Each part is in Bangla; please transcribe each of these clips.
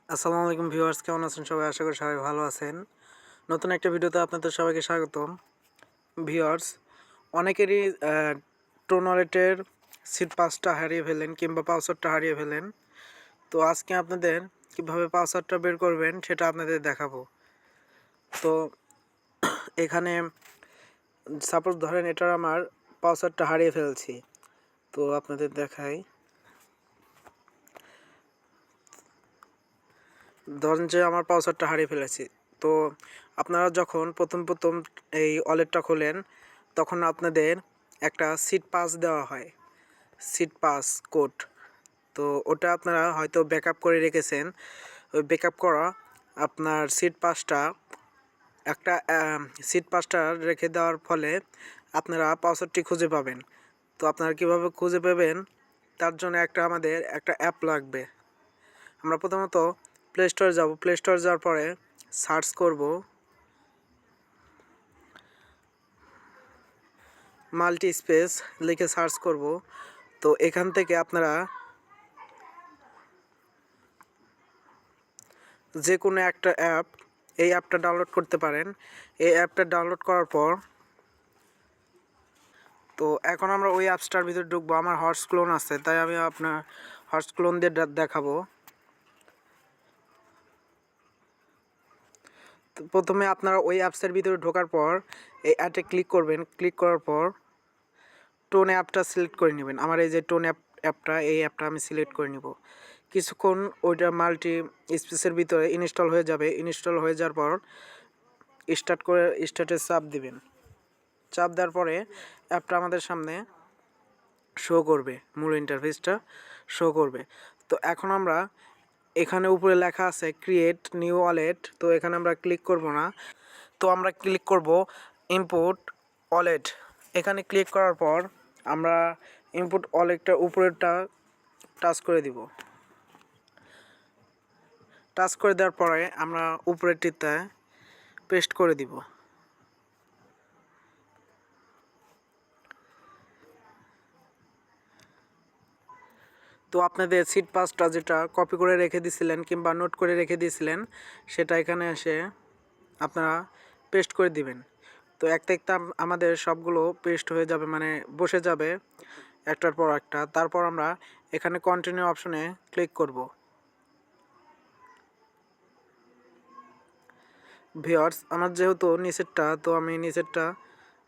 আসসালামু আলাইকুম ভিউয়ার্স, কেমন আছেন সবাই? আশা করি সবাই ভালো আছেন। নতুন একটা ভিডিওতে আপনাদের সবাইকে স্বাগতম। ভিউয়ার্স, অনেকেরই টোন ওয়ালেটের সিট পাসটা হারিয়ে ফেলেন কিংবা পাসওয়ার্ডটা হারিয়ে ফেলেন। তো আজকে আপনাদের কিভাবে পাসওয়ার্ডটা বের করবেন সেটা আপনাদের দেখাবো। তো এখানে সাপোজ ধরেন এটার আমার পাসওয়ার্ডটা হারিয়ে ফেলছি। তো আপনাদের দেখাই। ধরেন যে আমার পাসওয়ার্ডটা হারিয়ে ফেলেছি। তো আপনারা যখন প্রথম এই ওয়ালেটটা খোলেন তখন আপনাদের একটা সিট পাস দেওয়া হয়, সিট পাস কোড। তো ওটা আপনারা হয়তো ব্যাকআপ করে রেখেছেন। ওই ব্যাকআপ করা আপনার সিট পাসটা একটা সিট পাসটা রেখে দেওয়ার ফলে আপনারা পাসওয়ার্ডটি খুঁজে পাবেন। তো আপনারা কীভাবে খুঁজে পাবেন তার জন্য আমাদের একটা অ্যাপ লাগবে। আমরা প্রথমত প্লে স্টোরে যাব। প্লে স্টোরে যাওয়ার পরে সার্চ করব মাল্টি স্পেস লিখে সার্চ করব। তো এখান থেকে আপনারা যে কোনো একটা অ্যাপ, এই অ্যাপটা ডাউনলোড করতে পারেন। এই অ্যাপটা ডাউনলোড করার পর তো এখন আমরা ওই অ্যাপসটার ভিতরে ঢুকবো। আমার হর্স ক্লোন আছে, তাই আমি আপনার হর্স ক্লোন দিয়ে দেখাবো। তো প্রথমে আপনারা ওই অ্যাপসের ভিতরে ঢোকার পর এই অ্যাপে ক্লিক করবেন। ক্লিক করার পর টোন অ্যাপটা সিলেক্ট করে নেবেন। আমার এই যে টোন অ্যাপটা, এই অ্যাপটা আমি সিলেক্ট করে নিব। কিছুক্ষণ ওইটা মাল্টি স্পেসের ভিতরে ইনস্টল হয়ে যাবে। ইনস্টল হয়ে যাওয়ার পর স্টার্টে চাপ দিবেন। চাপ দেওয়ার পরে অ্যাপটা আমাদের সামনে শো করবে, মূল ইন্টারফেসটা শো করবে। তো এখন আমরা এখানে উপরে লেখা আছে ক্রিয়েট নিউ ওয়ালেট। তো এখানে আমরা ক্লিক করব না। তো আমরা ক্লিক করব ইনপুট ওয়ালেট। এখানে ক্লিক করার পর আমরা ইনপুট ওয়ালেটটার উপরেরটা টাচ করে দিব। টাচ করে দেওয়ার পরে আমরা উপরেরটিতে পেস্ট করে দিব। তো আপনাদের সিট পাসটা যেটা কপি করে রেখে দিয়েছিলেন কিংবা নোট করে রেখে দিয়েছিলেন সেটা এখানে এসে আপনারা পেস্ট করে দিবেন। তো একটা আমাদের সবগুলো পেস্ট হয়ে যাবে, মানে বসে যাবে একটার পর একটা। তারপর আমরা এখানে কন্টিনিউ অপশনে ক্লিক করব। ভিউয়ার্স, আমার যেহেতু নিচেরটা, তো আমি নিচেরটা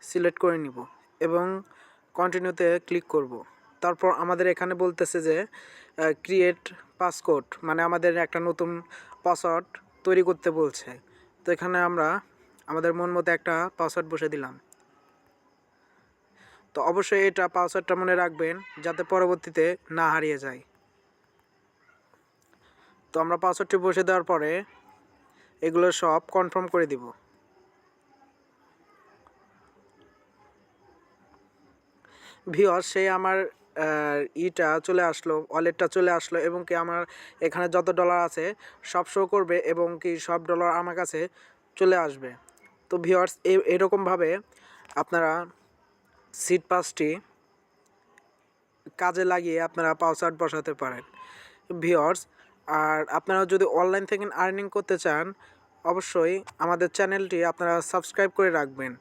সিলেক্ট করে নিব এবং কন্টিনিউতে ক্লিক করব। তারপর আমাদের এখানে বলতেছে যে ক্রিয়েট পাসকোড, মানে আমাদের একটা নতুন পাসওয়ার্ড তৈরি করতে বলছে। তো এখানে আমরা আমাদের মন মতো একটা পাসওয়ার্ড বসে দিলাম। তো অবশ্যই এটা পাসওয়ার্ডটা মনে রাখবেন যাতে পরবর্তীতে না হারিয়ে যায়। তো আমরা পাসওয়ার্ডটি বসে দেওয়ার পরে এগুলো সব কনফার্ম করে দিব। ভিউয়ার্স, সেই আমার ইটা চলে আসলো, ওয়ালেটটা চলে আসলো এবং কি আমার এখানে যত ডলার আছে সব শো করবে এবং কি সব ডলার আমার কাছে চলে আসবে। তো ভিউয়ার্স, এরকমভাবে আপনারা সিট পাসটি কাজে লাগিয়ে আপনারা পাসওয়ার্ড বসাতে পারেন ভিউয়ার্স। আর আপনারা যদি অনলাইন থেকে আর্নিং করতে চান অবশ্যই আমাদের চ্যানেলটি আপনারা সাবস্ক্রাইব করে রাখবেন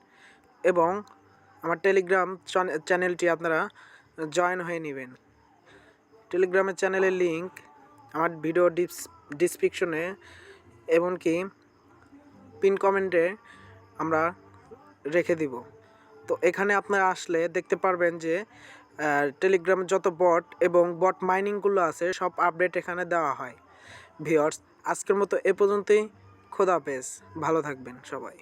এবং আমার টেলিগ্রাম চ্যানেলটি আপনারা জয়েন হয়ে নেবেন। টেলিগ্রামের চ্যানেলের লিংক আমার ভিডিও ডিসক্রিপশনে এমনকি পিন কমেন্টে আমরা রেখে দিব। তো এখানে আপনারা আসলে দেখতে পারবেন যে টেলিগ্রামে যত বট এবং বট মাইনিংগুলো আছে সব আপডেট এখানে দেওয়া হয়। ভিউয়ার্স, আজকের মতো এ পর্যন্তই। খোদা হাফেজ, ভালো থাকবেন সবাই।